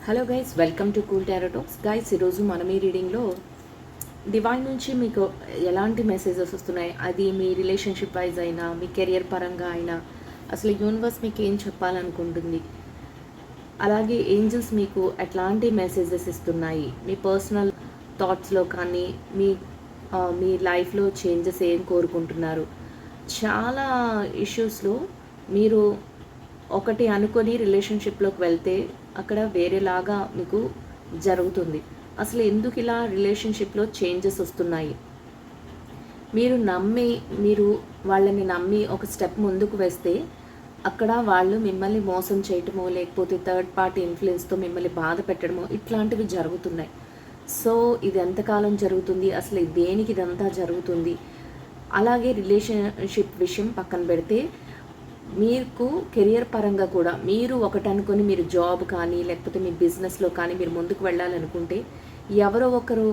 Hello guys, welcome to cool tarot talks. Guys, ఈరోజు మనం ఈ రీడింగ్లో డివైన్ నుంచి మీకు ఎలాంటి మెసేజెస్ వస్తున్నాయి, అది మీ రిలేషన్షిప్ వైజ్ అయినా మీ కెరియర్ పరంగా అయినా అసలు యూనివర్స్ మీకు ఏం చెప్పాలనుకుంటుంది, అలాగే ఏంజల్స్ మీకు ఎట్లాంటి మెసేజెస్ ఇస్తున్నాయి, మీ పర్సనల్ థాట్స్లో కానీ మీ లైఫ్లో చేంజెస్ ఏం కోరుకుంటున్నారు. చాలా ఇష్యూస్లో మీరు ఒకటి అనుకొని రిలేషన్షిప్లోకి వెళ్తే అక్కడ వేరేలాగా మీకు జరుగుతుంది. అసలు ఎందుకు ఇలా రిలేషన్షిప్లో చేంజెస్ వస్తున్నాయి, మీరు వాళ్ళని నమ్మి ఒక స్టెప్ ముందుకు వేస్తే అక్కడ వాళ్ళు మిమ్మల్ని మోసం చేయటమో లేకపోతే థర్డ్ పార్టీ ఇన్ఫ్లుయెన్స్తో మిమ్మల్ని బాధ పెట్టడమో ఇట్లాంటివి జరుగుతున్నాయి. సో ఇది ఎంతకాలం జరుగుతుంది, అసలు దేనికి ఇదంతా జరుగుతుంది. అలాగే రిలేషన్షిప్ విషయం పక్కన పెడితే మీకు కెరియర్ పరంగా కూడా మీరు ఒకటి అనుకొని మీరు జాబ్ కానీ లేకపోతే మీ బిజినెస్లో కానీ మీరు ముందుకు వెళ్ళాలనుకుంటే ఎవరో ఒకరు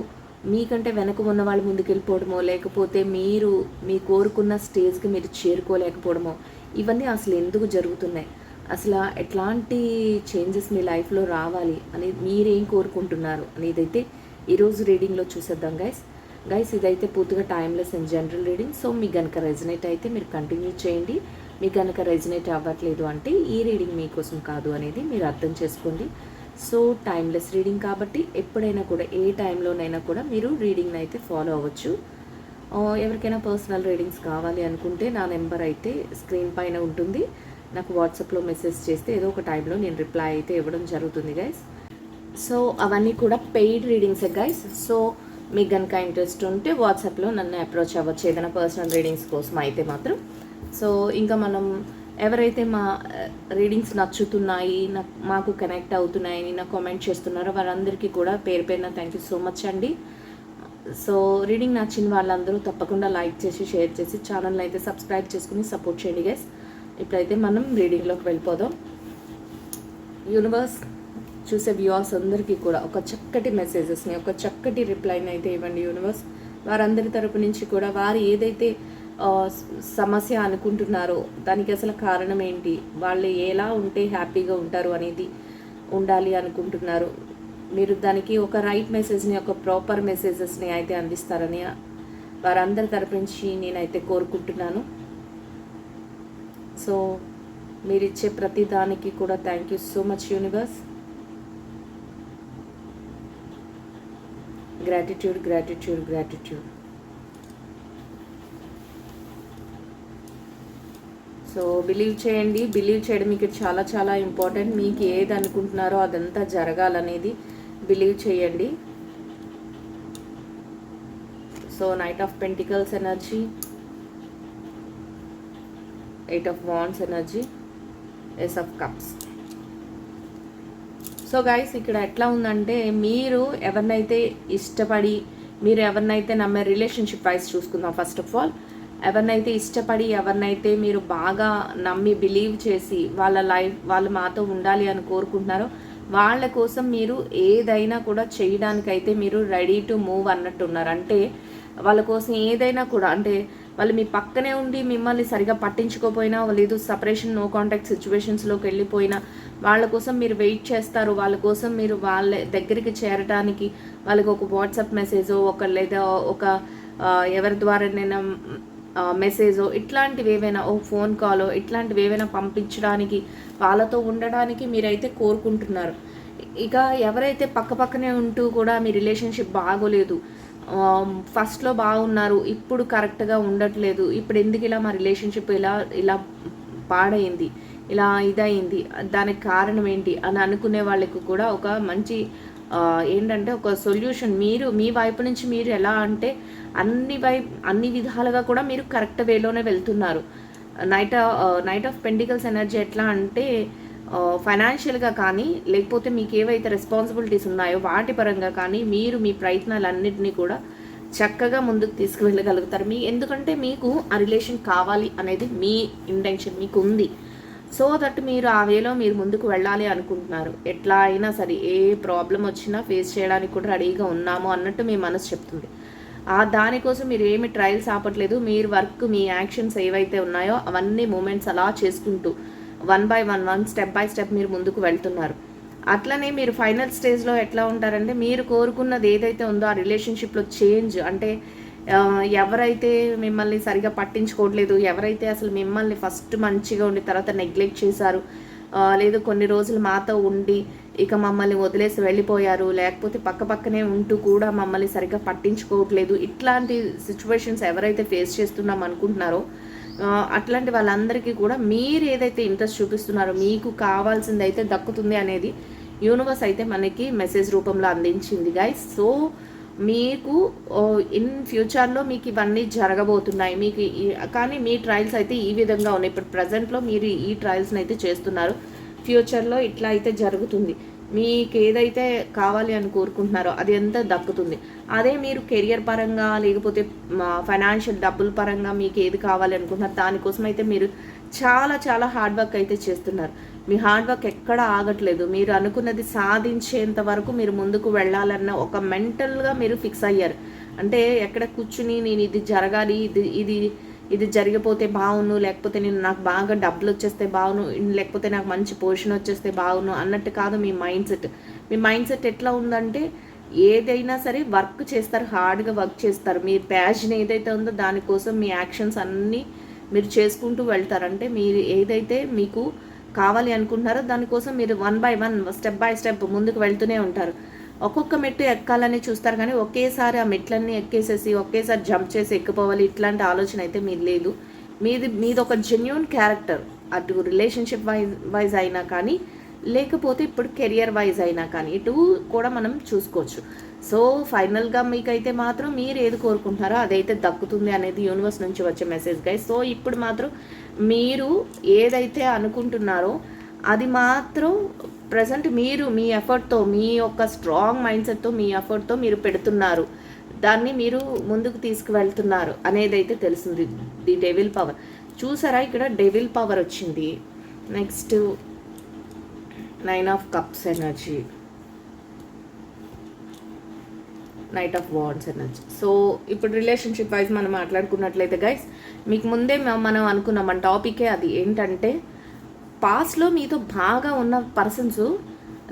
మీకంటే వెనక ఉన్న వాళ్ళు ముందుకు వెళ్ళిపోవడమో లేకపోతే మీ కోరుకున్న స్టేజ్కి మీరు చేరుకోలేకపోవడమో ఇవన్నీ అసలు ఎందుకు జరుగుతున్నాయి, అసలు ఎట్లాంటి చేంజెస్ మీ లైఫ్లో రావాలి అని మీరేం కోరుకుంటున్నారు అనేది అయితే ఈరోజు రీడింగ్లో చూసేద్దాం గైస్. ఇదైతే పూర్తిగా timeless and general reading. So మీకు కనుక రెజనేట్ అయితే మీరు కంటిన్యూ చేయండి. మీకు కనుక రెజనేట్ అవ్వట్లేదు అంటే ఈ రీడింగ్ మీకోసం కాదు అనేది మీరు అర్థం చేసుకోండి. సో టైమ్లెస్ రీడింగ్ కాబట్టి ఎప్పుడైనా కూడా ఏ టైంలోనైనా కూడా మీరు రీడింగ్ని అయితే ఫాలో అవ్వచ్చు. ఎవరికైనా పర్సనల్ రీడింగ్స్ కావాలి అనుకుంటే నా నెంబర్ అయితే స్క్రీన్ పైన ఉంటుంది. నాకు వాట్సాప్లో మెసేజ్ చేస్తే ఏదో ఒక టైంలో నేను రిప్లై అయితే ఇవ్వడం జరుగుతుంది గైస్. సో అవన్నీ కూడా పెయిడ్ రీడింగ్సే గైస్. సో మీకు కనుక ఇంట్రెస్ట్ ఉంటే వాట్సాప్లో నన్ను అప్రోచ్ అవ్వచ్చు ఏదైనా పర్సనల్ రీడింగ్స్ కోసం అయితే మాత్రం. సో ఇంకా మనం ఎవరైతే మా రీడింగ్స్ నచ్చుతున్నాయి, మాకు కనెక్ట్ అవుతున్నాయని నాకు కామెంట్ చేస్తున్నారో వారందరికీ కూడా పేరు పేరున థ్యాంక్ యూ సో మచ్ అండి. సో రీడింగ్ నచ్చిన వాళ్ళందరూ తప్పకుండా లైక్ చేసి షేర్ చేసి ఛానల్ని అయితే సబ్స్క్రైబ్ చేసుకుని సపోర్ట్ చేయండి గైస్. ఇప్పుడైతే మనం రీడింగ్లోకి వెళ్ళిపోదాం. యూనివర్స్ చూసే వ్యూవర్స్ అందరికీ కూడా ఒక చక్కటి మెసేజెస్ని ఒక చక్కటి రిప్లైని అయితే ఇవ్వండి యూనివర్స్. వారందరి తరపు నుంచి కూడా వారు ఏదైతే సమస్య అనుకుంటున్నారో దానికి అసలు కారణం ఏంటి, వాళ్ళు ఎలా ఉంటే హ్యాపీగా ఉంటారు అనేది ఉండాలి అనుకుంటున్నారు, మీరు దానికి ఒక రైట్ మెసేజ్ని ఒక ప్రాపర్ మెసేజెస్ని అయితే అందిస్తారని వారందరి తరపు నుంచి నేనైతే కోరుకుంటున్నాను. సో మీరు ఇచ్చే ప్రతి దానికి కూడా thank you so much universe. Gratitude gratitude gratitude. So believe చేయండి. బిలీవ్ చేయడం మీకు చాలా చాలా ఇంపార్టెంట్. మీకు ఏది అనుకుంటున్నారో అదంతా జరగాలనేది బిలీవ్ చేయండి. So knight of pentacles energy, 8 of wands energy, Ace of cups. So guys ఇక్కడ ఎట్లా ఉందంటే మీరు ఎవరినైతే ఇష్టపడి మీరు ఎవరినైతే నమ్మే రిలేషన్షిప్ వైజ్ చూసుకుందాం. ఫస్ట్ ఆఫ్ ఆల్ ఎవరినైతే ఇష్టపడి ఎవరినైతే మీరు బాగా నమ్మి బిలీవ్ చేసి వాళ్ళు మాతో ఉండాలి అని కోరుకుంటున్నారో వాళ్ళ కోసం మీరు ఏదైనా కూడా చేయడానికైతే మీరు రెడీ టు మూవ్ అన్నట్టున్నారు. అంటే వాళ్ళ కోసం ఏదైనా కూడా, అంటే వాళ్ళు మీ పక్కనే ఉండి మిమ్మల్ని సరిగా పట్టించుకోపోయినా లేదు సపరేషన్ నో కాంటాక్ట్ సిచ్యువేషన్స్లోకి వెళ్ళిపోయినా వాళ్ళ కోసం మీరు వెయిట్ చేస్తారు. వాళ్ళ కోసం మీరు వాళ్ళ దగ్గరికి చేరడానికి వాళ్ళకి ఒక వాట్సాప్ మెసేజో లేదా ఒక ఎవరి ద్వారానైనా మెసేజో ఇట్లాంటివి ఏవైనా ఓ ఫోన్ కాలో ఇట్లాంటివి ఏవైనా పంపించడానికి వాళ్ళతో ఉండడానికి మీరైతే కోరుకుంటున్నారు. ఇక ఎవరైతే పక్కనే ఉంటూ కూడా మీ రిలేషన్షిప్ బాగోలేదు, ఫస్ట్లో బాగున్నారు ఇప్పుడు కరెక్ట్గా ఉండట్లేదు, ఇప్పుడు ఎందుకు ఇలా మా రిలేషన్షిప్ ఇలా పాడైంది ఇలా ఇదయింది దానికి కారణం ఏంటి అని అనుకునే వాళ్ళకి కూడా ఒక మంచి ఏంటంటే ఒక సొల్యూషన్ మీ వైపు నుంచి మీరు ఎలా అంటే అన్ని విధాలుగా కూడా మీరు కరెక్ట్ వేలోనే వెళ్తున్నారు. నైట్ ఆఫ్ పెంటికల్స్ ఎనర్జీ ఎట్లా అంటే ఫైనాన్షియల్గా కానీ లేకపోతే మీకు ఏవైతే రెస్పాన్సిబిలిటీస్ ఉన్నాయో వాటి పరంగా కానీ మీరు మీ ప్రయత్నాలన్నింటినీ కూడా చక్కగా ముందుకు తీసుకువెళ్ళగలుగుతారు. ఎందుకంటే మీకు ఆ రిలేషన్ కావాలి అనేది మీ ఇంటెన్షన్ మీకు ఉంది. సో దట్ మీరు ఆ వేలో మీరు ముందుకు వెళ్ళాలి అనుకుంటున్నారు. ఎట్లా అయినా సరే ఏ ప్రాబ్లం వచ్చినా ఫేస్ చేయడానికి కూడా రెడీగా ఉన్నాము అన్నట్టు మీ మనసు చెప్తుంది. దానికోసం మీరు ఏమి ట్రయల్స్ ఆపట్లేదు. మీరు వర్క్ మీ యాక్షన్స్ ఏవైతే ఉన్నాయో అవన్నీ మూమెంట్స్ అలా చేసుకుంటూ one by one step by step మీరు ముందుకు వెళ్తున్నారు. అట్లనే మీరు ఫైనల్ స్టేజ్లో ఎట్లా ఉంటారంటే మీరు కోరుకున్నది ఏదైతే ఉందో ఆ రిలేషన్షిప్లో చేంజ్ అంటే ఎవరైతే మిమ్మల్ని సరిగా పట్టించుకోవట్లేదు, ఎవరైతే అసలు మిమ్మల్ని ఫస్ట్ మంచిగా ఉండి తర్వాత నెగ్లెక్ట్ చేశారు, లేదు కొన్ని రోజులు మాతో ఉండి ఇక మమ్మల్ని వదిలేసి వెళ్ళిపోయారు, లేకపోతే పక్కనే ఉంటూ కూడా మమ్మల్ని సరిగ్గా పట్టించుకోవట్లేదు, ఇట్లాంటి సిచ్యువేషన్స్ ఎవరైతే ఫేస్ చేస్తున్నాం అనుకుంటున్నారో అట్లాంటి వాళ్ళందరికీ కూడా మీరు ఏదైతే ఇంట్రెస్ట్ చూపిస్తున్నారో మీకు కావాల్సింది అయితే దక్కుతుంది అనేది యూనివర్స్ అయితే మనకి మెసేజ్ రూపంలో అందించింది గైస్. సో మీకు ఇన్ ఫ్యూచర్లో మీకు ఇవన్నీ జరగబోతున్నాయి మీకు, కానీ మీ ట్రయల్స్ అయితే ఈ విధంగా ఉన్నాయి. ఇప్పుడు ప్రజెంట్లో మీరు ఈ ట్రయల్స్ని అయితే చేస్తున్నారు, ఫ్యూచర్లో ఇట్లా అయితే జరుగుతుంది. మీకు ఏదైతే కావాలి అని కోరుకుంటున్నారో అది ఎంత దక్కుతుంది. అదే మీరు కెరియర్ పరంగా లేకపోతే ఫైనాన్షియల్ డబ్బుల పరంగా మీకు ఏది కావాలి అనుకుంటున్నారు దానికోసం అయితే మీరు చాలా చాలా హార్డ్ వర్క్ అయితే చేస్తున్నారు. మీ హార్డ్ వర్క్ ఎక్కడ ఆగట్లేదు. మీరు అనుకున్నది సాధించేంత వరకు మీరు ముందుకు వెళ్ళాలన్న ఒక మెంటల్గా మీరు ఫిక్స్ అయ్యారు. అంటే ఎక్కడ కూర్చుని నేను ఇది జరగాలి, ఇది ఇది జరిగిపోతే బాగును, లేకపోతే నేను నాకు బాగా డబ్బులు వచ్చేస్తే బాగును, లేకపోతే నాకు మంచి పొజిషన్ వచ్చేస్తే బాగును అన్నట్టు కాదు మీ మైండ్ సెట్. మీ మైండ్ సెట్ ఎట్లా ఉందంటే ఏదైనా సరే వర్క్ చేస్తారు, హార్డ్గా వర్క్ చేస్తారు. మీ ప్యాషన్ ఏదైతే ఉందో దానికోసం మీ యాక్షన్స్ అన్నీ మీరు చేసుకుంటూ వెళ్తారంటే మీరు ఏదైతే మీకు కావాలి అనుకుంటున్నారో దానికోసం మీరు 1 by 1 స్టెప్ బై స్టెప్ ముందుకు వెళ్తూనే ఉంటారు. ఒక్కొక్క మెట్టు ఎక్కాలని చూస్తారు కానీ ఒకేసారి ఆ మెట్లన్నీ ఎక్కేసేసి ఒకేసారి జంప్ చేసి ఎక్కిపోవాలి ఇట్లాంటి ఆలోచన అయితే మీరు లేదు. మీది ఒక జెన్యూన్ క్యారెక్టర్, అటు రిలేషన్షిప్ వైజ్ అయినా కానీ లేకపోతే ఇప్పుడు కెరియర్ వైజ్ అయినా కానీ ఇటు కూడా మనం చూసుకోవచ్చు. సో ఫైనల్గా మీకైతే మాత్రం మీరు ఏది కోరుకుంటున్నారో అదైతే దక్కుతుంది అనేది యూనివర్స్ నుంచి వచ్చే మెసేజ్ గైస్. సో ఇప్పుడు మాత్రం మీరు ఏదైతే అనుకుంటున్నారో అది మాత్రం ప్రజెంట్ మీరు మీ ఎఫర్ట్తో, మీ యొక్క స్ట్రాంగ్ మైండ్ సెట్తో, మీ ఎఫర్ట్తో మీరు పెడుతున్నారు, దాన్ని మీరు ముందుకు తీసుకువెళ్తున్నారు అనేది అయితే తెలిసింది. ది డెవిల్ పవర్ చూసారా, ఇక్కడ డెవిల్ పవర్ వచ్చింది. Next 9 of Cups energy, knight of wands energy. So ఇప్పుడు రిలేషన్షిప్ వైజ్ మనం మాట్లాడుకున్నట్లయితే గైస్ మీకు ముందే మనం అనుకున్నాం మన టాపికే అది ఏంటంటే పాస్ట్లో మీతో బాగా ఉన్న పర్సన్స్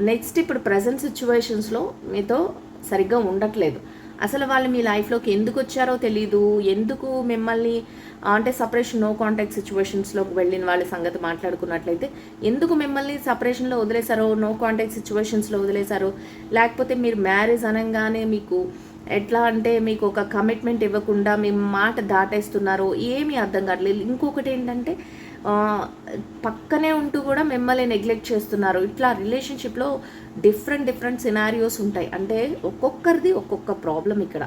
నెక్స్ట్ ఇప్పుడు ప్రజెంట్ సిచ్యువేషన్స్లో మీతో సరిగ్గా ఉండట్లేదు. అసలు వాళ్ళు మీ లైఫ్లోకి ఎందుకు వచ్చారో తెలీదు, ఎందుకు మిమ్మల్ని అంటే సపరేషన్ నో కాంటాక్ట్ సిచ్యువేషన్స్లోకి వెళ్ళిన వాళ్ళ సంగతి మాట్లాడుకున్నట్లయితే ఎందుకు మిమ్మల్ని సపరేషన్లో వదిలేశారో, నో కాంటాక్ట్ సిచ్యువేషన్స్లో వదిలేశారో, లేకపోతే మీరు మ్యారేజ్ అనగానే మీకు ఎట్లా అంటే మీకు ఒక కమిట్మెంట్ ఇవ్వకుండా మీ మాట దాటేస్తున్నారో ఏమీ అర్థం కావట్లేదు. ఇంకొకటి ఏంటంటే పక్కనే ఉంటూ కూడా మిమ్మల్ని నెగ్లెక్ట్ చేస్తున్నారు. ఇట్లా రిలేషన్షిప్లో డిఫరెంట్ సినారియోస్ ఉంటాయి. అంటే ఒక్కొక్కరిది ఒక్కొక్క ప్రాబ్లం, ఇక్కడ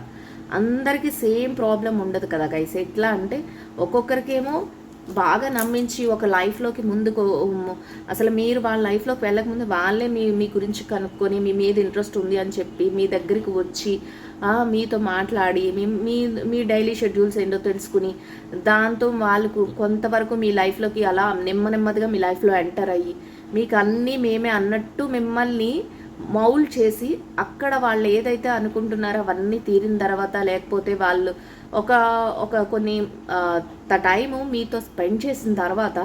అందరికీ సేమ్ ప్రాబ్లం ఉండదు కదా గైస్. ఎట్లా అంటే ఒక్కొక్కరికేమో బాగా నమ్మించి ఒక లైఫ్లోకి ముందుకు అసలు మీరు వాళ్ళ లైఫ్లోకి వెళ్ళకముందు వాళ్ళే మీ గురించి కనుక్కొని మీ మీద ఇంట్రెస్ట్ ఉంది అని చెప్పి మీ దగ్గరికి వచ్చి మీతో మాట్లాడి మీ డైలీ షెడ్యూల్స్ ఏంటో తెలుసుకుని దాంతో వాళ్ళకు కొంతవరకు మీ లైఫ్లోకి అలా నెమ్మదిగా మీ లైఫ్లో ఎంటర్ అయ్యి మీకు అన్నీ మేమే అన్నట్టు మిమ్మల్ని మౌల్డ్ చేసి అక్కడ వాళ్ళు ఏదైతే అనుకుంటున్నారో అవన్నీ తీరిన తర్వాత లేకపోతే వాళ్ళు ఒక కొన్ని టైము మీతో స్పెండ్ చేసిన తర్వాత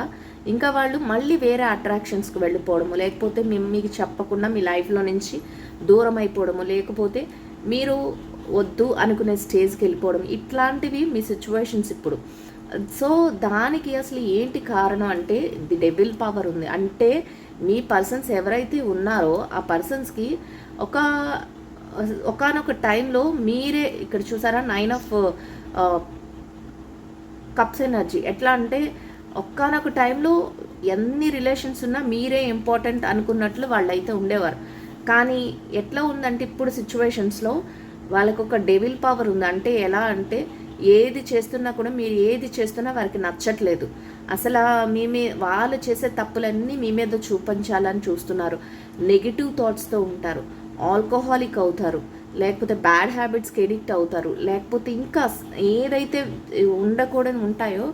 ఇంకా వాళ్ళు మళ్ళీ వేరే అట్రాక్షన్స్కి వెళ్ళిపోవడము, లేకపోతే మీకు చెప్పకుండా మీ లైఫ్లో నుంచి దూరం అయిపోవడము, లేకపోతే మీరు వద్దు అనుకునే స్టేజ్కి వెళ్ళిపోవడం, ఇట్లాంటివి మీ సిచ్యువేషన్స్ ఇప్పుడు. సో దానికి అసలు ఏంటి కారణం అంటే ది డెవిల్ పవర్ ఉంది. అంటే మీ పర్సన్స్ ఎవరైతే ఉన్నారో ఆ పర్సన్స్కి ఒకానొక టైంలో మీరే ఇక్కడ చూసారా 9 of కప్స్ ఎనర్జీ. ఎట్లా అంటే ఒకానొక టైంలో ఎన్ని రిలేషన్స్ ఉన్నా మీరే ఇంపార్టెంట్ అనుకున్నట్లు వాళ్ళైతే ఉండేవారు. కానీ ఎట్లా ఉందంటే ఇప్పుడు సిచ్యువేషన్స్లో వాళ్ళకు ఒక డెవిల్ పవర్ ఉంది. అంటే ఎలా అంటే ఏది చేస్తున్నా కూడా మీరు ఏది చేస్తున్నా వారికి నచ్చట్లేదు. అసలు వాళ్ళు చేసే తప్పులన్నీ మీ మీద చూపించాలని చూస్తున్నారు. నెగిటివ్ థాట్స్తో ఉంటారు, ఆల్కహాలిక్ అవుతారు, లేకపోతే బ్యాడ్ హ్యాబిట్స్కి ఎడిక్ట్ అవుతారు, లేకపోతే ఇంకా ఏదైతే ఉండకూడని ఉంటాయో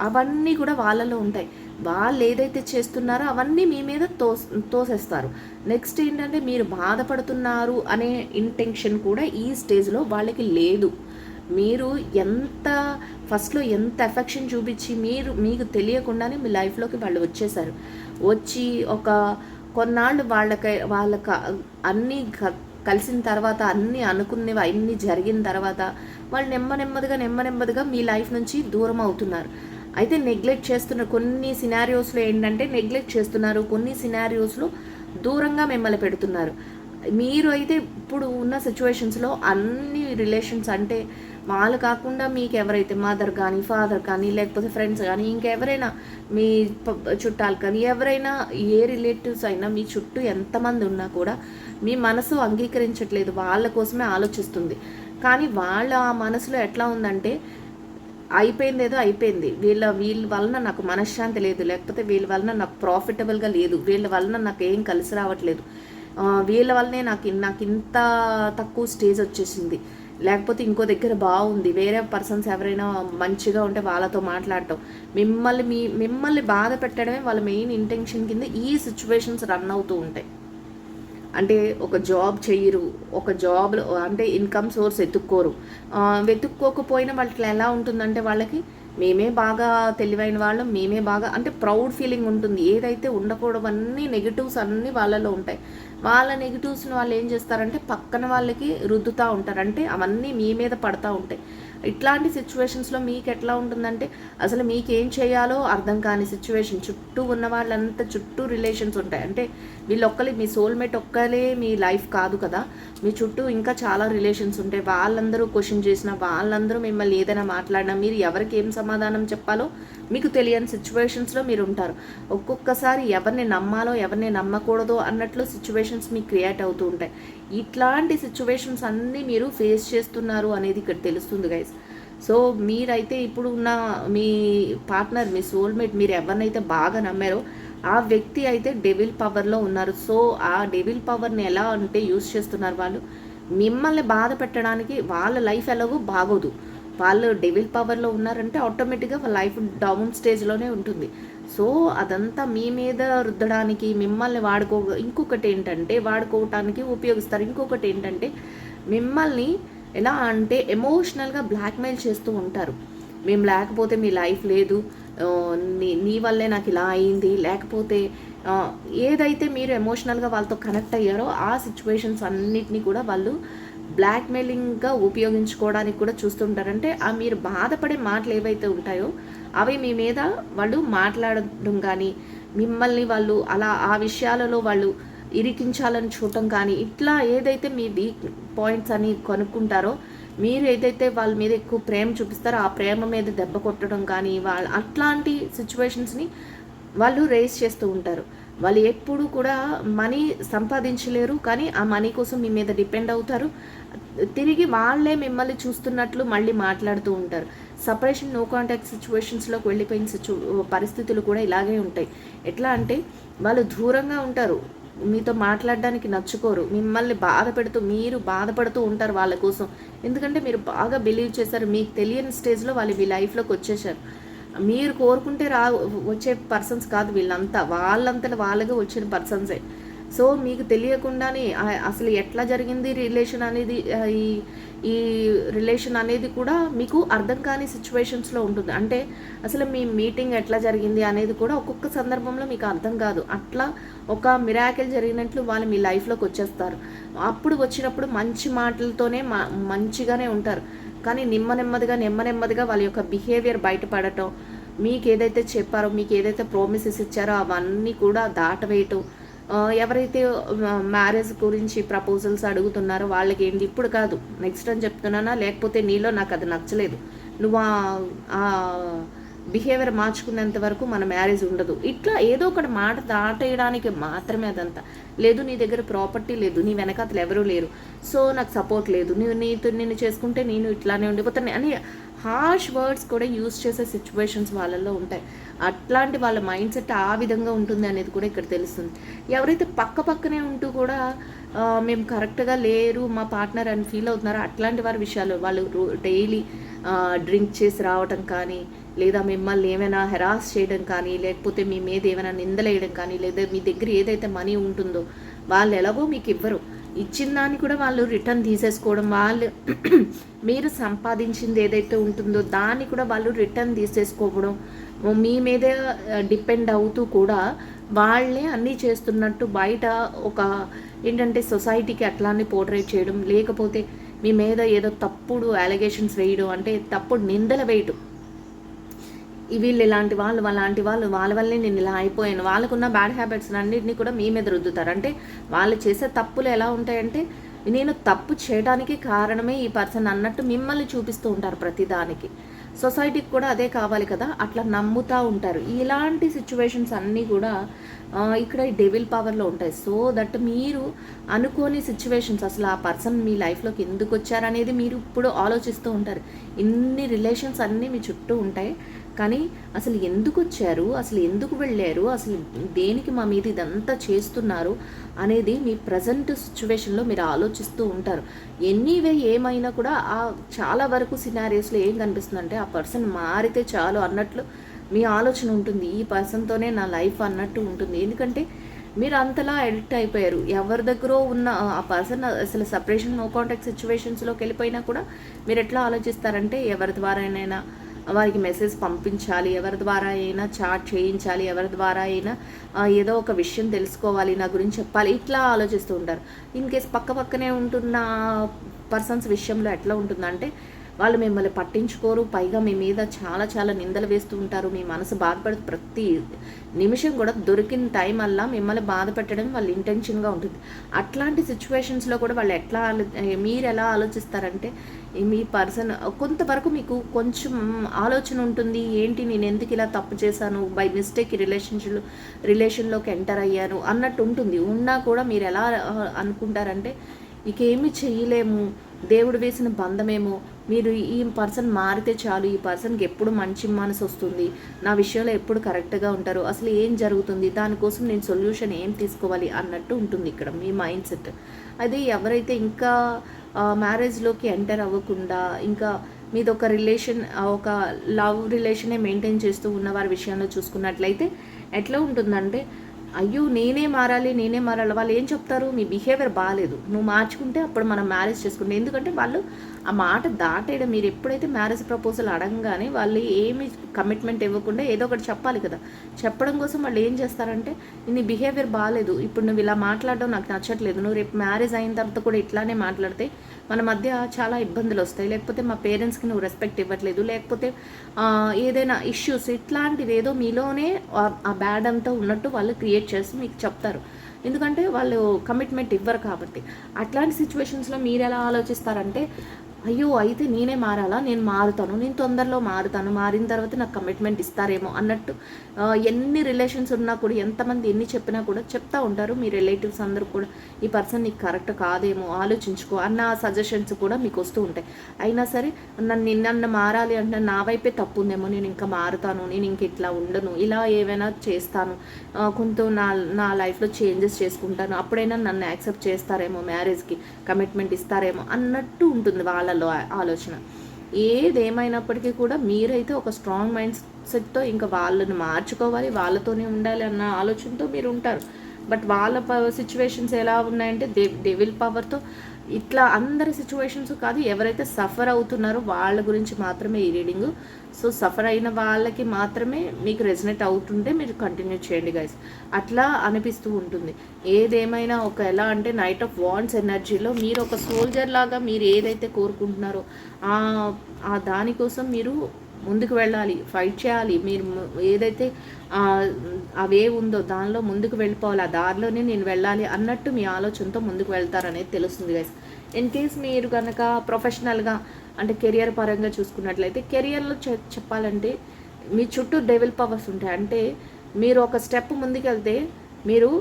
అవన్నీ కూడా వాళ్ళలో ఉంటాయి. వాళ్ళు ఏదైతే చేస్తున్నారో అవన్నీ మీ మీద తోసేస్తారు. నెక్స్ట్ ఏంటంటే మీరు బాధపడుతున్నారు అనే ఇంటెన్షన్ కూడా ఈ స్టేజ్లో వాళ్ళకి లేదు. మీరు ఫస్ట్లో ఎంత ఎఫెక్షన్ చూపించి మీకు తెలియకుండానే మీ లైఫ్లోకి వాళ్ళు వచ్చేసారు. వచ్చి కొన్నాళ్ళు వాళ్ళకి అన్నీ కలిసిన తర్వాత, అన్నీ అనుకున్నవి అన్నీ జరిగిన తర్వాత వాళ్ళు నెమ్మదిగా మీ లైఫ్ నుంచి దూరం అవుతున్నారు. అయితే నెగ్లెక్ట్ చేస్తున్నారు. కొన్ని సినారియోస్లో ఏంటంటే నెగ్లెక్ట్ చేస్తున్నారు, కొన్ని సినారియోస్లో దూరంగా మిమ్మల్ని పెడుతున్నారు. మీరు అయితే ఇప్పుడు ఉన్న సిచ్యువేషన్స్లో అన్ని రిలేషన్స్ అంటే వాళ్ళు కాకుండా మీకు ఎవరైతే మదర్ కానీ, ఫాదర్ కానీ, లేకపోతే ఫ్రెండ్స్ కానీ, ఇంకెవరైనా మీ చుట్టాలు కానీ, ఎవరైనా ఏ రిలేటివ్స్ అయినా మీ చుట్టూ ఎంతమంది ఉన్నా కూడా మీ మనసు అంగీకరించట్లేదు, వాళ్ళ కోసమే ఆలోచిస్తుంది. కానీ వాళ్ళ మనసులో ఎట్లా ఉందంటే అయిపోయింది, ఏదో అయిపోయింది, వీళ్ళ వలన నాకు మనశ్శాంతి లేదు, లేకపోతే వీళ్ళ వలన నాకు ప్రాఫిటబుల్గా లేదు, వీళ్ళ వలన నాకు ఏం కలిసి రావట్లేదు, వీళ్ళ వల్లనే నాకు ఇంత తక్కువ స్టేజ్ వచ్చేసింది, లేకపోతే ఇంకో దగ్గర బాగుంది, వేరే పర్సన్స్ ఎవరైనా మంచిగా ఉంటే వాళ్ళతో మాట్లాడటం, మిమ్మల్ని బాధ పెట్టడమే వాళ్ళ మెయిన్ ఇంటెన్షన్ కింద ఈ సిచ్యువేషన్స్ రన్ అవుతూ ఉంటాయి. అంటే ఒక జాబ్ చెయ్యరు, ఒక జాబ్లో అంటే ఇన్కమ్ సోర్స్ వెతుక్కోకపోయినా వాళ్ళకి ఎలా ఉంటుందంటే వాళ్ళకి మేమే బాగా తెలివైన వాళ్ళం, మేమే బాగా అంటే ప్రౌడ్ ఫీలింగ్ ఉంటుంది. ఏదైతే ఉండకూడవన్నీ నెగిటివ్స్ అన్నీ వాళ్ళలో ఉంటాయి. వాళ్ళ నెగిటివ్స్ని వాళ్ళు ఏం చేస్తారంటే పక్కన వాళ్ళకి రుద్దుతూ ఉంటారు, అంటే అవన్నీ మీ మీద పడతా ఉంటాయి. ఇట్లాంటి సిచ్యువేషన్స్లో మీకు ఎట్లా ఉంటుందంటే అసలు మీకేం చేయాలో అర్థం కాని సిచ్యువేషన్, చుట్టూ ఉన్న వాళ్ళంతా చుట్టూ రిలేషన్స్ ఉంటాయి. అంటే వీళ్ళొక్కరి మీ సోల్మేట్ ఒక్కలే మీ లైఫ్ కాదు కదా, మీ చుట్టూ ఇంకా చాలా రిలేషన్స్ ఉంటాయి. వాళ్ళందరూ క్వశ్చన్ చేసినా, వాళ్ళందరూ మిమ్మల్ని ఏదైనా మాట్లాడినా మీరు ఎవరికి ఏం సమాధానం చెప్పాలో మీకు తెలియని సిచ్యువేషన్స్లో మీరు ఉంటారు. ఒక్కొక్కసారి ఎవరిని నమ్మాలో ఎవరిని నమ్మకూడదో అన్నట్లు సిచ్యువేషన్స్ మీకు క్రియేట్ అవుతూ ఉంటాయి. ఇట్లాంటి సిచ్యువేషన్స్ అన్నీ మీరు ఫేస్ చేస్తున్నారు అనేది ఇక్కడ తెలుస్తుంది గైస్. సో మీరైతే ఇప్పుడు ఉన్న మీ పార్ట్నర్, మీ సోల్మేట్, మీరు ఎవరినైతే బాగా నమ్మారో ఆ వ్యక్తి అయితే డెవిల్ పవర్లో ఉన్నారు. సో ఆ డెవిల్ పవర్ని ఎలా అంటే యూజ్ చేస్తున్నారు వాళ్ళు మిమ్మల్ని బాధ పెట్టడానికి. వాళ్ళ లైఫ్ ఎలాగో బాగోదు, వాళ్ళు డెవిల్ పవర్లో ఉన్నారంటే ఆటోమేటిక్గా వాళ్ళ లైఫ్ డౌన్ స్టేజ్లోనే ఉంటుంది. సో అదంతా మీ మీద రుద్దడానికి మిమ్మల్ని ఇంకొకటి ఏంటంటే వాడుకోవటానికి ఉపయోగిస్తారు. ఇంకొకటి ఏంటంటే మిమ్మల్ని ఎలా అంటే ఎమోషనల్గా బ్లాక్మెయిల్ చేస్తూ ఉంటారు. మేము లేకపోతే మీ లైఫ్ లేదు, నీ వల్లే నాకు ఇలా అయింది, లేకపోతే ఏదైతే మీరు ఎమోషనల్గా వాళ్ళతో కనెక్ట్ అయ్యారో ఆ సిచ్యువేషన్స్ అన్నిటినీ కూడా వాళ్ళు బ్లాక్మెయిలింగ్గా ఉపయోగించుకోవడానికి కూడా చూస్తుంటారంటే మీరు బాధపడే మాటలు ఏవైతే ఉంటాయో అవి మీ మీద వాళ్ళు మాట్లాడడం కానీ, మిమ్మల్ని వాళ్ళు అలా ఆ విషయాలలో వాళ్ళు ఇరికించాలని చూడటం కానీ, ఇట్లా ఏదైతే మీ వీక్ పాయింట్స్ అని కనుక్కుంటారో మీరు ఏదైతే వాళ్ళ మీద ఎక్కువ ప్రేమ చూపిస్తారో ఆ ప్రేమ మీద దెబ్బ కొట్టడం కానీ, అట్లాంటి సిచ్యువేషన్స్ని వాళ్ళు రేస్ చేస్తూ ఉంటారు. వాళ్ళు ఎప్పుడు కూడా మనీ సంపాదించలేరు, కానీ ఆ మనీ కోసం మీ మీద డిపెండ్ అవుతారు. తిరిగి వాళ్ళే మిమ్మల్ని చూస్తున్నట్లు మళ్ళీ మాట్లాడుతూ ఉంటారు. సపరేషన్, నో కాంటాక్ట్ సిచ్యువేషన్స్లోకి వెళ్ళిపోయిన పరిస్థితులు కూడా ఇలాగే ఉంటాయి. ఎట్లా అంటే వాళ్ళు దూరంగా ఉంటారు, మీతో మాట్లాడడానికి నచ్చుకోరు, మిమ్మల్ని మీరు బాధపడుతూ ఉంటారు వాళ్ళ కోసం. ఎందుకంటే మీరు బాగా బిలీవ్ చేశారు, మీకు తెలియని స్టేజ్లో వాళ్ళు మీ లైఫ్లోకి వచ్చేసారు. మీరు కోరుకుంటే వచ్చే పర్సన్స్ కాదు వీళ్ళంతా, వాళ్ళంతటా వాళ్ళగా వచ్చిన పర్సన్సే. సో మీకు తెలియకుండానే అసలు ఎట్లా జరిగింది రిలేషన్ అనేది, ఈ రిలేషన్ అనేది కూడా మీకు అర్థం కాని సిచ్యువేషన్స్లో ఉంటుంది. అంటే అసలు మీ మీటింగ్ ఎట్లా జరిగింది అనేది కూడా ఒక్కొక్క సందర్భంలో మీకు అర్థం కాదు. అట్లా ఒక మిరాకిల్ జరిగినట్లు వాళ్ళు మీ లైఫ్లోకి వచ్చేస్తారు. అప్పుడు వచ్చినప్పుడు మంచి మాటలతోనే మంచిగానే ఉంటారు, కానీ నెమ్మదిగా వాళ్ళ యొక్క బిహేవియర్ బయటపడటం, మీకు ఏదైతే చెప్పారో, మీకు ఏదైతే ప్రామిసెస్ ఇచ్చారో అవన్నీ కూడా దాటవేయటం, ఎవరైతే మ్యారేజ్ గురించి ప్రపోజల్స్ అడుగుతున్నారో వాళ్ళకి ఏంటి ఇప్పుడు కాదు నెక్స్ట్ అని చెప్తున్నానా, లేకపోతే నీలో నాకు అది నచ్చలేదు, నువ్వు ఆ బిహేవియర్ మార్చుకునేంత వరకు మన మ్యారేజ్ ఉండదు, ఇట్లా ఏదో ఒకటి మాట దాటేయడానికి మాత్రమే అదంతా. లేదు నీ దగ్గర ప్రాపర్టీ లేదు, నీ వెనకాతలు ఎవరూ లేరు, సో నాకు సపోర్ట్ లేదు, నిన్ను చేసుకుంటే నేను ఇట్లానే ఉండిపోతాను అని హార్ష్ వర్డ్స్ కూడా యూజ్ చేసే సిచ్యువేషన్స్ వాళ్ళల్లో ఉంటాయి. అట్లాంటి వాళ్ళ మైండ్ సెట్ ఆ విధంగా ఉంటుంది అనేది కూడా ఇక్కడ తెలుస్తుంది. ఎవరైతే పక్కనే ఉంటూ కూడా మేము కరెక్ట్గా లేరు మా పార్ట్నర్ అని ఫీల్ అవుతున్నారో అట్లాంటి వారి విషయాలు వాళ్ళు డైలీ డ్రింక్ చేసి రావటం కానీ, లేదా మిమ్మల్ని ఏమైనా హెరాస్ చేయడం కానీ, లేకపోతే మీ మీద ఏమైనా నిందలేయడం కానీ, లేదా మీ దగ్గర ఏదైతే మనీ ఉంటుందో వాళ్ళు ఎలాగో మీకు ఇవ్వరు, ఇచ్చిన దాన్ని కూడా వాళ్ళు రిటర్న్ తీసేసుకోవడం, వాళ్ళు మీరు సంపాదించింది ఏదైతే ఉంటుందో దాన్ని కూడా వాళ్ళు రిటర్న్ తీసేసుకోవడం, మీ మీదే డిపెండ్ అవుతూ కూడా వాళ్ళే అన్నీ చేస్తున్నట్టు బయట ఒక ఏంటంటే సొసైటీకి అట్లానే పోర్ట్రేట్ చేయడం, లేకపోతే మీ మీద ఏదో తప్పుడు అలిగేషన్స్ వేయడం, అంటే తప్పుడు నిందలు వేయడం. వీళ్ళు ఇలాంటి వాళ్ళు, అలాంటి వాళ్ళు, వాళ్ళ వల్లే నేను ఇలా అయిపోయాను, వాళ్ళకున్న బ్యాడ్ హ్యాబిట్స్ అన్నింటినీ కూడా మీ మీద రుద్దుతారు. అంటే వాళ్ళు చేసే తప్పులు ఎలా ఉంటాయంటే, నేను తప్పు చేయడానికి కారణమే ఈ పర్సన్ అన్నట్టు మిమ్మల్ని చూపిస్తూ ఉంటారు ప్రతిదానికి. సొసైటీకి కూడా అదే కావాలి కదా, అట్లా నమ్ముతూ ఉంటారు. ఇలాంటి సిచ్యువేషన్స్ అన్నీ కూడా ఇక్కడ డెవిల్ పవర్లో ఉంటాయి. సో దట్ మీరు అనుకోని సిచ్యువేషన్స్, అసలు ఆ పర్సన్ మీ లైఫ్లోకి ఎందుకు వచ్చారనేది మీరు ఇప్పుడు ఆలోచిస్తూ ఉంటారు. ఇన్ని రిలేషన్స్ అన్నీ మీ చుట్టూ ఉంటాయి, కానీ అసలు ఎందుకు వచ్చారు, అసలు ఎందుకు వెళ్ళారు, అసలు దేనికి మా మీద ఇదంతా చేస్తున్నారు అనేది మీ ప్రజెంట్ సిచ్యువేషన్లో మీరు ఆలోచిస్తూ ఉంటారు. ఎనీవే ఏమైనా కూడా చాలా వరకు సినారియోస్లో ఏం కనిపిస్తుందంటే, ఆ పర్సన్ మారితే చాలు అన్నట్లు మీ ఆలోచన ఉంటుంది. ఈ పర్సన్తోనే నా లైఫ్ అన్నట్టు ఉంటుంది. ఎందుకంటే మీరు అంతలా అడిక్ట్ అయిపోయారు. ఎవరి దగ్గర ఉన్న ఆ పర్సన్ అసలు సపరేషన్, నో కాంటాక్ట్ సిచ్యువేషన్స్లోకి వెళ్ళిపోయినా కూడా మీరు ఎట్లా ఆలోచిస్తారంటే, ఎవరి ద్వారానైనా వారికి మెసేజ్ పంపించాలి, ఎవరి ద్వారా అయినా చాట్ చేయించాలి, ఎవరి ద్వారా అయినా ఏదో ఒక విషయం తెలుసుకోవాలి, నా గురించి చెప్పాలి, ఇట్లా ఆలోచిస్తూ ఉంటారు. ఇన్ కేస్ పక్కనే ఉంటున్న పర్సన్స్ విషయంలో ఎట్లా ఉంటుందంటే, వాళ్ళు మిమ్మల్ని పట్టించుకోరు, పైగా మీ మీద చాలా చాలా నిందలు వేస్తూ ఉంటారు. మీ మనసు బాధపడుతూ ప్రతి నిమిషం కూడా దొరికిన టైం అలా మిమ్మల్ని బాధ పెట్టడం వాళ్ళ ఇంటెన్షన్గా ఉంటుంది. అట్లాంటి సిచ్యువేషన్స్లో కూడా వాళ్ళు మీరు ఎలా ఆలోచిస్తారంటే, మీ పర్సన్ కొంతవరకు మీకు కొంచెం ఆలోచన ఉంటుంది, ఏంటి నేను ఎందుకు ఇలా తప్పు చేశాను, బై మిస్టేక్ రిలేషన్లోకి ఎంటర్ అయ్యాను అన్నట్టు ఉంటుంది. ఉన్నా కూడా మీరు ఎలా అనుకుంటారంటే, ఇకేమీ చెయ్యలేము, దేవుడు వేసిన బంధమేమో, మీరు ఈ పర్సన్ మారితే చాలు, ఈ పర్సన్కి ఎప్పుడు మంచి మనసు వస్తుంది, నా విషయంలో ఎప్పుడు కరెక్ట్గా ఉంటారు, అసలు ఏం జరుగుతుంది, దానికోసం నేను సొల్యూషన్ ఏం తీసుకోవాలి అన్నట్టు ఉంటుంది ఇక్కడ మీ మైండ్ సెట్. అది ఎవరైతే ఇంకా మ్యారేజ్లోకి ఎంటర్ అవ్వకుండా ఇంకా మీది ఒక రిలేషన్, ఒక లవ్ రిలేషనే మెయింటైన్ చేస్తూ ఉన్న వారి విషయంలో చూసుకున్నట్లయితే ఎట్లా ఉంటుందంటే, అయ్యో నేనే మారాలి, వాళ్ళు ఏం చెప్తారు, మీ బిహేవియర్ బాగాలేదు, నువ్వు మార్చుకుంటే అప్పుడు మనం మ్యారేజ్ చేసుకుంటే. ఎందుకంటే వాళ్ళు ఆ మాట దాటేయడం, మీరు ఎప్పుడైతే మ్యారేజ్ ప్రపోజల్ అడగగానే వాళ్ళు ఏమి కమిట్మెంట్ ఇవ్వకుండా ఏదో ఒకటి చెప్పాలి కదా, చెప్పడం కోసం వాళ్ళు ఏం చేస్తారంటే, నీ బిహేవియర్ బాగాలేదు, ఇప్పుడు నువ్వు ఇలా మాట్లాడడం నాకు నచ్చట్లేదు, నువ్వు రేపు మ్యారేజ్ అయిన తర్వాత కూడా ఇట్లానే మాట్లాడితే మన మధ్య చాలా ఇబ్బందులు వస్తాయి, లేకపోతే మా పేరెంట్స్కి నువ్వు రెస్పెక్ట్ ఇవ్వట్లేదు, లేకపోతే ఏదైనా ఇష్యూస్ ఇట్లాంటివి ఏదో మీలోనే ఆ బ్యాడ్ అంతా ఉన్నట్టు వాళ్ళు క్రియేట్ చేసి మీకు చెప్తారు. ఎందుకంటే వాళ్ళు కమిట్మెంట్ ఇవ్వరు కాబట్టి. అట్లాంటి సిచ్యువేషన్స్లో మీరు ఎలా ఆలోచిస్తారంటే, అయ్యో అయితే నేనే మారాలా, నేను మారుతాను, నేను తొందరలో మారుతాను, మారిన తర్వాత నాకు కమిట్మెంట్ ఇస్తారేమో అన్నట్టు ఎన్ని రిలేషన్స్ ఉన్నా కూడా, ఎంతమంది ఎన్ని చెప్పినా కూడా చెప్తా ఉంటారు మీ రిలేటివ్స్ అందరూ కూడా, ఈ పర్సన్ నీకు కరెక్ట్ కాదేమో ఆలోచించుకో అన్న సజెషన్స్ కూడా మీకు వస్తూ ఉంటాయి. అయినా సరే నన్ను మారాలి అంటే నా వైపే తప్పు ఉందేమో, నేను ఇంకా మారుతాను, నేను ఇంక ఇట్లా ఉండను, ఇలా ఏవైనా చేస్తాను, కొంత నా లైఫ్లో చేంజెస్ చేసుకుంటాను, అప్పుడైనా నన్ను యాక్సెప్ట్ చేస్తారేమో, మ్యారేజ్కి కమిట్మెంట్ ఇస్తారేమో అన్నట్టు ఉంటుంది వాళ్ళ ఆలోచన. ఏదేమైనప్పటికీ కూడా మీరైతే ఒక స్ట్రాంగ్ మైండ్ సెట్తో ఇంకా వాళ్ళని మార్చుకోవాలి, వాళ్ళతోనే ఉండాలి అన్న ఆలోచనతో మీరు ఉంటారు. బట్ వాళ్ళ సిచ్యువేషన్స్ ఎలా ఉన్నాయంటే, డెవిల్ పవర్తో ఇట్లా అందరి సిచ్యువేషన్స్ కాదు, ఎవరైతే సఫర్ అవుతున్నారో వాళ్ళ గురించి మాత్రమే ఈ రీడింగు. సో సఫర్ అయిన వాళ్ళకి మాత్రమే మీకు రెజనేట్ అవుతుంటే మీరు కంటిన్యూ చేయండి గైస్, అట్లా అనిపిస్తూ ఉంటుంది. ఏదేమైనా ఒక ఎలా అంటే, నైట్ ఆఫ్ వాండ్స్ ఎనర్జీలో మీరు ఒక సోల్జర్ లాగా మీరు ఏదైతే కోరుకుంటున్నారో ఆ దానికోసం మీరు ముందుకు వెళ్ళాలి, ఫైట్ చేయాలి. మీరు ఏదైతే అవే ఉందో దానిలో ముందుకు వెళ్ళిపోవాలి, ఆ దారిలోనే నేను వెళ్ళాలి అన్నట్టు మీ ఆలోచనతో ముందుకు వెళ్తారనేది తెలుస్తుంది గైస్. ఇన్ కేస్ మీరు కనుక ప్రొఫెషనల్గా అంటే కెరియర్ పరంగా చూసుకున్నట్లయితే, కెరియర్లో చెప్పాలంటే మీ చుట్టూ డెవలప్ పవర్స్ ఉంటాయి. అంటే మీరు ఒక స్టెప్ ముందుకెళ్తే మీరు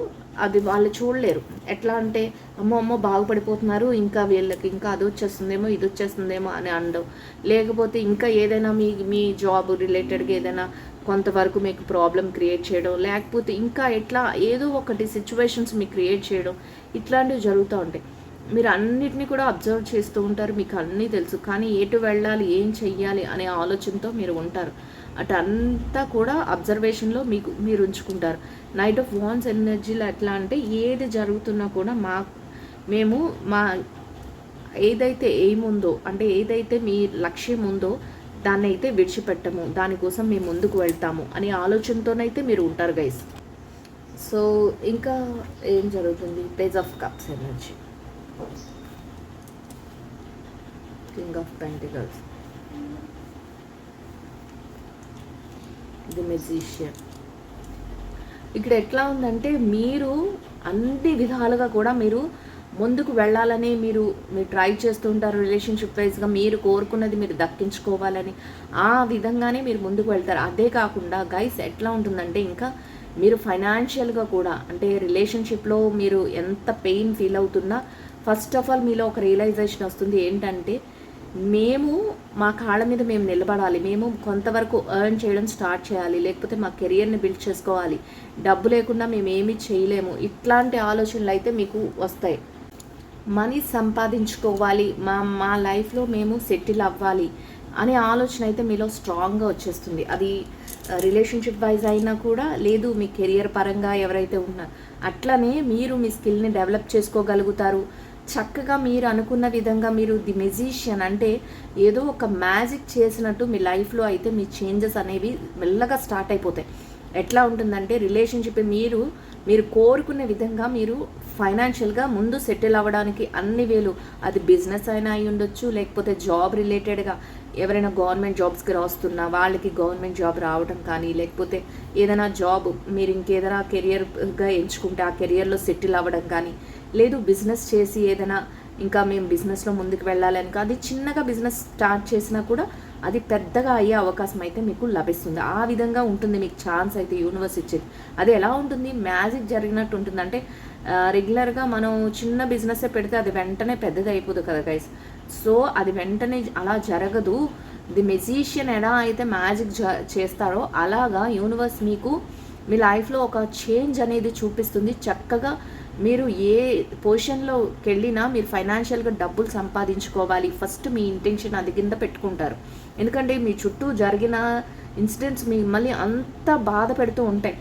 అది వాళ్ళు చూడలేరు. ఎట్లా అంటే, అమ్మో బాగుపడిపోతున్నారు, ఇంకా వీళ్ళకి ఇంకా అది వచ్చేస్తుందేమో ఇది వచ్చేస్తుందేమో అని అనడం, లేకపోతే ఇంకా ఏదైనా మీ జాబ్ రిలేటెడ్గా ఏదైనా కొంతవరకు మీకు ప్రాబ్లం క్రియేట్ చేయడం, లేకపోతే ఇంకా ఎట్లా ఏదో ఒకటి సిచ్యువేషన్స్ మీకు క్రియేట్ చేయడం, ఇట్లాంటివి జరుగుతూ ఉంటాయి. మీరు అన్నిటినీ కూడా అబ్జర్వ్ చేస్తూ ఉంటారు, మీకు అన్నీ తెలుసు, కానీ ఎటు వెళ్ళాలి, ఏం చెయ్యాలి అనే ఆలోచనతో మీరు ఉంటారు. అటంతా కూడా అబ్జర్వేషన్లో మీరు ఉంచుకుంటారు. నైట్ ఆఫ్ వాన్స్ ఎనర్జీలో ఎట్లా అంటే, ఏది జరుగుతున్నా కూడా మేము ఏదైతే ఎయిమ్ ఉందో, అంటే ఏదైతే మీ లక్ష్యం ఉందో దాన్ని అయితే విడిచిపెట్టము, దానికోసం మేము ముందుకు వెళ్తాము అనే ఆలోచనతోనైతే మీరు ఉంటారు గైస్. సో ఇంకా ఏం జరుగుతుంది? Page of cups energy, king of pentacles, the magician. ఇక్కడ ఎట్లా ఉందంటే మీరు అన్ని విధాలుగా కూడా మీరు ముందుకు వెళ్ళాలని మీరు ట్రై చేస్తూ ఉంటారు. రిలేషన్షిప్ వైజ్గా మీరు కోరుకున్నది మీరు దక్కించుకోవాలని ఆ విధంగానే మీరు ముందుకు వెళ్తారు. అదే కాకుండా గైస్ ఎట్లా ఉంటుందంటే ఇంకా మీరు ఫైనాన్షియల్గా కూడా, అంటే రిలేషన్షిప్లో మీరు ఎంత పెయిన్ ఫీల్ అవుతున్నా ఫస్ట్ ఆఫ్ ఆల్ మీలో ఒక రియలైజేషన్ వస్తుంది. ఏంటంటే మేము మా కాళ్ళ మీద మేము నిలబడాలి, మేము కొంతవరకు ఎర్న్ చేయడం స్టార్ట్ చేయాలి, లేకపోతే మా కెరియర్ని బిల్డ్ చేసుకోవాలి, డబ్బు లేకుండా మేము ఏమీ చేయలేము, ఇట్లాంటి ఆలోచనలు అయితే మీకు వస్తాయి. మనీ సంపాదించుకోవాలి, మా లైఫ్లో మేము సెటిల్ అవ్వాలి అనే ఆలోచన అయితే మీలో స్ట్రాంగ్గా వచ్చేస్తుంది. అది రిలేషన్షిప్ వైజ్ అయినా కూడా, లేదు మీ కెరియర్ పరంగా ఎవరైతే ఉన్నారో అట్లనే మీరు మీ స్కిల్ని డెవలప్ చేసుకోగలుగుతారు. చక్కగా మీరు అనుకున్న విధంగా మీరు ది మెజిషియన్ అంటే ఏదో ఒక మ్యాజిక్ చేసినట్టు మీ లైఫ్లో అయితే మీ చేంజెస్ అనేవి మెల్లగా స్టార్ట్ అయిపోతాయి. ఎట్లా ఉంటుందంటే రిలేషన్షిప్ మీరు కోరుకునే విధంగా మీరు ఫైనాన్షియల్గా ముందు సెటిల్ అవ్వడానికి అన్ని వేలు, అది బిజినెస్ అయినా అయి ఉండొచ్చు, లేకపోతే జాబ్ రిలేటెడ్గా ఎవరైనా గవర్నమెంట్ జాబ్స్కి రాస్తున్నా వాళ్ళకి గవర్నమెంట్ జాబ్ రావడం కానీ, లేకపోతే ఏదైనా జాబ్ మీరు ఇంకేదైనా కెరియర్గా ఎంచుకుంటే ఆ కెరియర్లో సెటిల్ అవ్వడం కానీ, లేదు బిజినెస్ చేసి ఏదైనా ఇంకా మేము బిజినెస్లో ముందుకు వెళ్ళాలని, అది చిన్నగా బిజినెస్ స్టార్ట్ చేసినా కూడా అది పెద్దగా అయ్యే అవకాశం అయితే మీకు లభిస్తుంది. ఆ విధంగా ఉంటుంది మీకు ఛాన్స్ అయితే యూనివర్స్ ఇచ్చేది. అది ఎలా ఉంటుంది? మ్యాజిక్ జరిగినట్టు ఉంటుంది. అంటే రెగ్యులర్గా మనం చిన్న బిజినెస్ పెడితే అది వెంటనే పెద్దది అయిపోదు కదా గైస్. సో అది వెంటనే అలా జరగదు. ది మెజిషియన్ ఎలా అయితే మ్యాజిక్ చేస్తారో అలాగా యూనివర్స్ మీకు మీ లైఫ్లో ఒక చేంజ్ అనేది చూపిస్తుంది. చక్కగా మీరు ఏ పొజిషన్లోకి వెళ్ళినా మీరు ఫైనాన్షియల్గా డబ్బులు సంపాదించుకోవాలి, ఫస్ట్ మీ ఇంటెన్షన్ అది కింద పెట్టుకుంటారు. ఎందుకంటే మీ చుట్టూ జరిగిన ఇన్సిడెంట్స్ మిమ్మల్ని అంత బాధ పెడుతూ ఉంటాయి.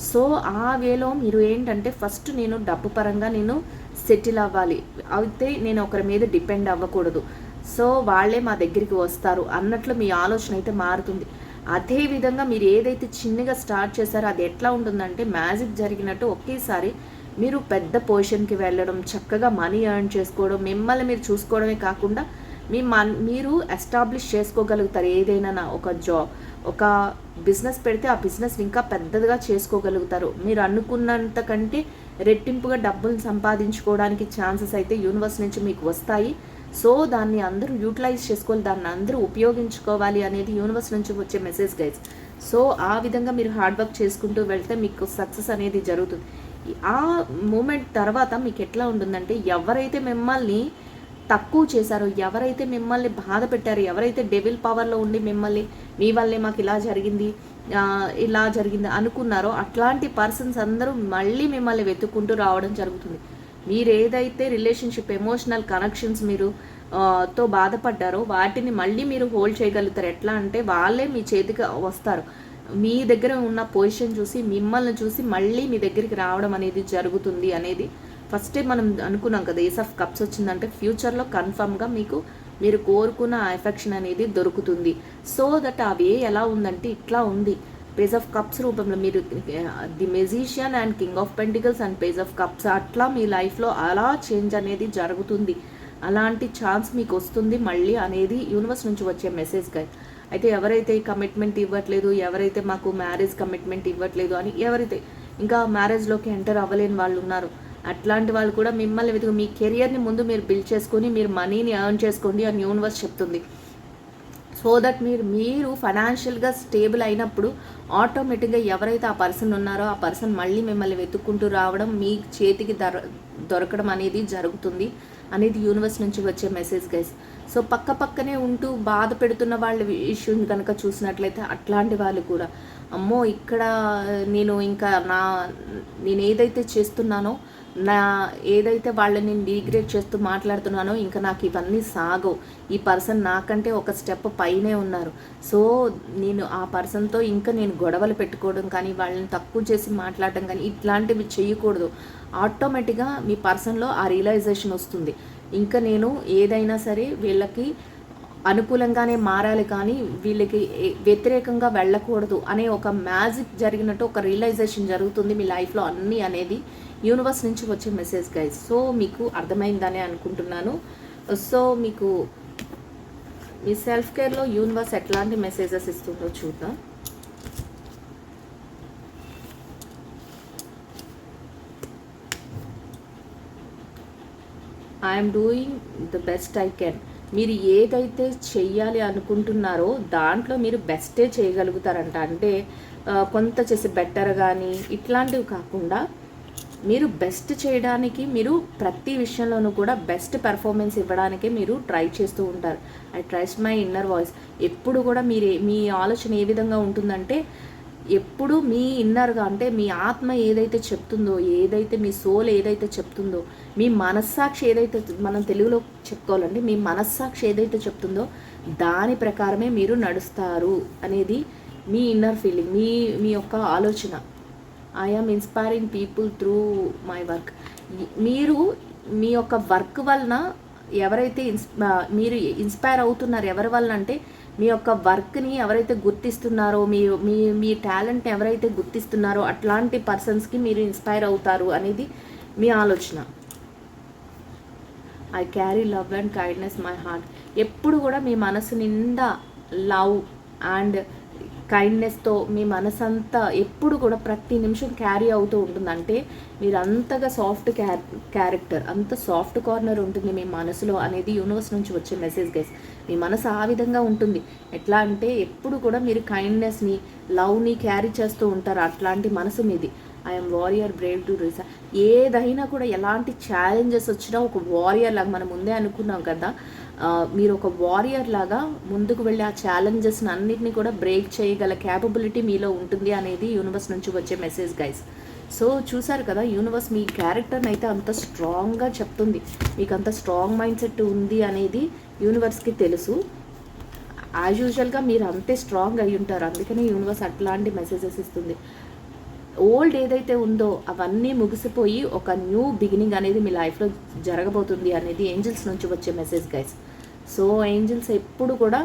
సో ఆ వేలో మీరు ఏంటంటే ఫస్ట్ నేను డబ్బు పరంగా నేను సెటిల్ అవ్వాలి, అయితే నేను ఒకరి మీద డిపెండ్ అవ్వకూడదు, సో వాళ్ళే మా దగ్గరికి వస్తారు అన్నట్లు మీ ఆలోచన అయితే మారుతుంది. అదేవిధంగా మీరు ఏదైతే చిన్నగా స్టార్ట్ చేశారో అది ఎట్లా ఉంటుందంటే మ్యాజిక్ జరిగినట్టు ఒకేసారి మీరు పెద్ద పొజిషన్కి వెళ్ళడం, చక్కగా మనీ ఎర్న్ చేసుకోవడం, మిమ్మల్ని మీరు చూసుకోవడమే కాకుండా మీరు ఎస్టాబ్లిష్ చేసుకోగలుగుతారు. ఏదైనా ఒక బిజినెస్ పెడితే ఆ బిజినెస్ ఇంకా పెద్దదిగా చేసుకోగలుగుతారు. మీరు అనుకున్నంత కంటే రెట్టింపుగా డబ్బులు సంపాదించుకోవడానికి ఛాన్సెస్ అయితే యూనివర్స్ నుంచి మీకు వస్తాయి. సో దాన్ని అందరూ యూటిలైజ్ చేసుకోవాలి, దాన్ని అందరూ ఉపయోగించుకోవాలి అనేది యూనివర్స్ నుంచి వచ్చే మెసేజ్ గైస్. సో ఆ విధంగా మీరు హార్డ్ వర్క్ చేసుకుంటూ వెళ్తే మీకు సక్సెస్ అనేది జరుగుతుంది. ఆ మూమెంట్ తర్వాత మీకు ఎట్లా ఉంటుందంటే ఎవరైతే మిమ్మల్ని తక్కువ చేశారో, ఎవరైతే మిమ్మల్ని బాధ పెట్టారో, ఎవరైతే డెవిల్ పవర్లో ఉండి మిమ్మల్ని మీ వల్లే మాకు ఇలా జరిగింది అనుకున్నారో అట్లాంటి పర్సన్స్ అందరూ మళ్ళీ మిమ్మల్ని వెతుక్కుంటూ రావడం జరుగుతుంది. మీరు ఏదైతే రిలేషన్షిప్ ఎమోషనల్ కనెక్షన్స్ తో బాధపడ్డారో వాటిని మళ్ళీ మీరు హోల్డ్ చేయగలుగుతారు. ఎట్లా అంటే వాళ్ళే మీ చేతికి వస్తారు, మీ దగ్గర ఉన్న పొజిషన్ చూసి మిమ్మల్ని చూసి మళ్ళీ మీ దగ్గరికి రావడం అనేది జరుగుతుంది అనేది ఫస్టే మనం అనుకున్నాం కదా. ఏస్ ఆఫ్ కప్స్ వచ్చిందంటే ఫ్యూచర్లో కన్ఫర్మ్గా మీరు కోరుకున్న ఎఫెక్షన్ అనేది దొరుకుతుంది. సో దట్ అవి ఎలా ఉందంటే ఇట్లా ఉంది. పేజ్ ఆఫ్ కప్స్ రూపంలో మీరు the magician and king of pentacles and page of cups అట్లా మీ లైఫ్లో అలా చేంజ్ అనేది జరుగుతుంది. అలాంటి ఛాన్స్ మీకు వస్తుంది మళ్ళీ అనేది యూనివర్స్ నుంచి వచ్చే మెసేజ్ గా. అయితే ఎవరైతే కమిట్మెంట్ ఇవ్వట్లేదు, ఎవరైతే మాకు మ్యారేజ్ కమిట్మెంట్ ఇవ్వట్లేదు అని ఎవరైతే ఇంకా మ్యారేజ్లోకి ఎంటర్ అవ్వలేని వాళ్ళు ఉన్నారు, అట్లాంటి వాళ్ళు కూడా మిమ్మల్ని వెతుకు మీ కెరియర్ని ముందు మీరు బిల్డ్ చేసుకొని మీరు మనీని ఎర్న్ చేసుకోండి అని యూనివర్స్ చెప్తుంది. సో దట్ మీరు ఫైనాన్షియల్గా స్టేబుల్ అయినప్పుడు ఆటోమేటిక్గా ఎవరైతే ఆ పర్సన్ ఉన్నారో ఆ పర్సన్ మళ్ళీ మిమ్మల్ని వెతుక్కుంటూ రావడం, మీ చేతికి దొరకడం అనేది జరుగుతుంది అనేది యూనివర్స్ నుంచి వచ్చే మెసేజ్ గైస్. సో పక్కనే ఉంటూ బాధ పెడుతున్న వాళ్ళ ఇష్యూని కనుక చూసినట్లయితే అట్లాంటి వాళ్ళు కూడా అమ్మో ఇక్కడ నేను ఏదైతే చేస్తున్నానో, ఏదైతే వాళ్ళని డిగ్రేడ్ చేస్తూ మాట్లాడుతున్నానో ఇంకా నాకు ఇవన్నీ సాగవు, ఈ పర్సన్ నాకంటే ఒక స్టెప్ పైనే ఉన్నారు, సో నేను ఆ పర్సన్తో ఇంకా నేను గొడవలు పెట్టుకోవడం కానీ వాళ్ళని తక్కువ చేసి మాట్లాడటం కానీ ఇట్లాంటివి చేయకూడదు. ఆటోమేటిక్గా మీ పర్సన్లో ఆ రియలైజేషన్ వస్తుంది, ఇంకా నేను ఏదైనా సరే వీళ్ళకి అనుకూలంగానే మారాలి కానీ వీళ్ళకి వ్యతిరేకంగా వెళ్ళకూడదు అనే ఒక మ్యాజిక్ జరిగినట్టు ఒక రియలైజేషన్ జరుగుతుంది మీ లైఫ్లో అన్నీ అనేది యూనివర్స్ నుంచి వచ్చే మెసేజ్ గైస్. సో మీకు అర్థమైందని అనుకుంటున్నాను. సో మీకు మీ సెల్ఫ్ కేర్లో యూనివర్స్ ఎట్లాంటి మెసేజెస్ ఇస్తుందో చూద్దాం. I'm doing the best I can. మీరు ఏదైతే చెయ్యాలి అనుకుంటున్నారో దాంట్లో మీరు బెస్టే చేయగలుగుతారంట. అంటే కొంత చేసి బెటర్ కానీ ఇట్లాంటివి కాకుండా మీరు బెస్ట్ చేయడానికి, మీరు ప్రతి విషయంలోనూ కూడా బెస్ట్ పెర్ఫార్మెన్స్ ఇవ్వడానికే మీరు ట్రై చేస్తూ ఉంటారు. I trust my inner voice. ఎప్పుడు కూడా మీ ఆలోచన ఏ విధంగా ఉంటుందంటే, ఎప్పుడు మీ ఇన్నర్గా అంటే మీ ఆత్మ ఏదైతే చెప్తుందో, ఏదైతే మీ సోల్ ఏదైతే చెప్తుందో, మీ మనస్సాక్షి ఏదైతే, మనం తెలుగులో చెప్పుకోవాలంటే మీ మనస్సాక్షి ఏదైతే చెప్తుందో దాని ప్రకారమే మీరు నడుస్తారు అనేది మీ ఇన్నర్ ఫీలింగ్, మీ యొక్క ఆలోచన. I am inspiring people through my work. మీరు మీ యొక్క వర్క్ వలన ఎవరైతే మీరు ఇన్స్పైర్ అవుతున్నారు, ఎవరి వలన అంటే మీ యొక్క వర్క్ని ఎవరైతే గుర్తిస్తున్నారో, మీ టాలెంట్ని ఎవరైతే గుర్తిస్తున్నారో అట్లాంటి పర్సన్స్కి మీరు ఇన్స్పైర్ అవుతారు అనేది మీ ఆలోచన. I carry love and kindness my heart. ఎప్పుడు కూడా మీ మనసు నిండా లవ్ అండ్ కైండ్నెస్తో మీ మనసంతా ఎప్పుడు కూడా ప్రతి నిమిషం క్యారీ అవుతూ ఉంటుంది. అంటే మీరు అంతగా సాఫ్ట్ క్యారెక్టర్, అంత సాఫ్ట్ కార్నర్ ఉంటుంది మీ మనసులో అనేది యూనివర్స్ నుంచి వచ్చే మెసేజ్ గైస్. మీ మనసు ఆ విధంగా ఉంటుంది. ఎట్లా అంటే ఎప్పుడు కూడా మీరు కైండ్నెస్ని, లవ్ని క్యారీ చేస్తూ ఉంటారు. అట్లాంటి మనసు మీది. ఐఎమ్ వారియర్ బ్రేవ్ టు రీసా. ఏదైనా కూడా ఎలాంటి ఛాలెంజెస్ వచ్చినా ఒక వారియర్ లాగా, మనం ముందే అనుకున్నాం కదా, మీరు ఒక వారియర్ లాగా ముందుకు వెళ్ళి ఆ ఛాలెంజెస్ని అన్నిటినీ కూడా బ్రేక్ చేయగల క్యాపబిలిటీ మీలో ఉంటుంది అనేది యూనివర్స్ నుంచి వచ్చే మెసేజ్ గైస్. సో చూసారు కదా, యూనివర్స్ మీ క్యారెక్టర్ని అయితే అంత స్ట్రాంగ్గా చెప్తుంది. మీకు అంత స్ట్రాంగ్ మైండ్ సెట్ ఉంది అనేది యూనివర్స్కి తెలుసు. యాజ్ యూజువల్గా మీరు అంతే స్ట్రాంగ్ అయి ఉంటారు. అందుకనే యూనివర్స్ అట్లాంటి మెసేజెస్ ఇస్తుంది. ఓల్డ్ ఏదైతే ఉందో అవన్నీ ముగిసిపోయి ఒక న్యూ బిగినింగ్ అనేది మీ లైఫ్లో జరగబోతుంది అనేది ఏంజల్స్ నుంచి వచ్చే మెసేజ్ గైస్. సో ఏంజల్స్ ఎప్పుడు కూడా,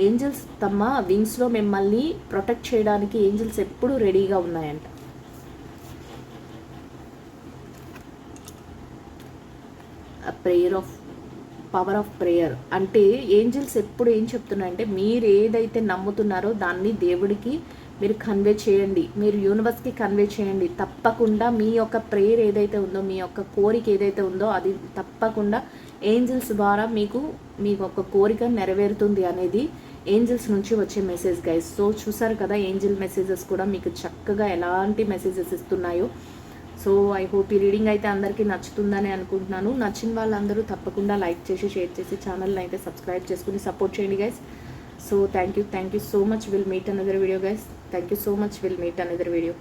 ఏంజల్స్ తమ వింగ్స్లో మిమ్మల్ని ప్రొటెక్ట్ చేయడానికి ఏంజల్స్ ఎప్పుడు రెడీగా ఉన్నాయంట. Prayer of power of prayer అంటే ఏంజల్స్ ఎప్పుడు ఏం చెప్తున్నాయంటే, మీరు ఏదైతే నమ్ముతున్నారో దాన్ని దేవుడికి మీరు కన్వే చేయండి, మీరు యూనివర్స్కి కన్వే చేయండి. తప్పకుండా మీ యొక్క ప్రేయర్ ఏదైతే ఉందో, మీ యొక్క కోరిక ఏదైతే ఉందో అది తప్పకుండా ఏంజల్స్ ద్వారా మీకు ఒక కోరిక నెరవేరుతుంది అనేది ఏంజల్స్ నుంచి వచ్చే మెసేజ్ గైస్. సో చూసారు కదా, ఏంజల్ మెసేజెస్ కూడా మీకు చక్కగా ఎలాంటి మెసేజెస్ ఇస్తున్నాయో. సో ఐ హోప్ ఈ రీడింగ్ అయితే అందరికీ నచ్చుతుందని అనుకుంటున్నాను. నచ్చిన వాళ్ళందరూ తప్పకుండా లైక్ చేసి, షేర్ చేసి, ఛానల్ని అయితే సబ్స్క్రైబ్ చేసుకుని సపోర్ట్ చేయండి guys. So thank you so much. We'll meet another video guys. Thank you so much. We'll meet another video.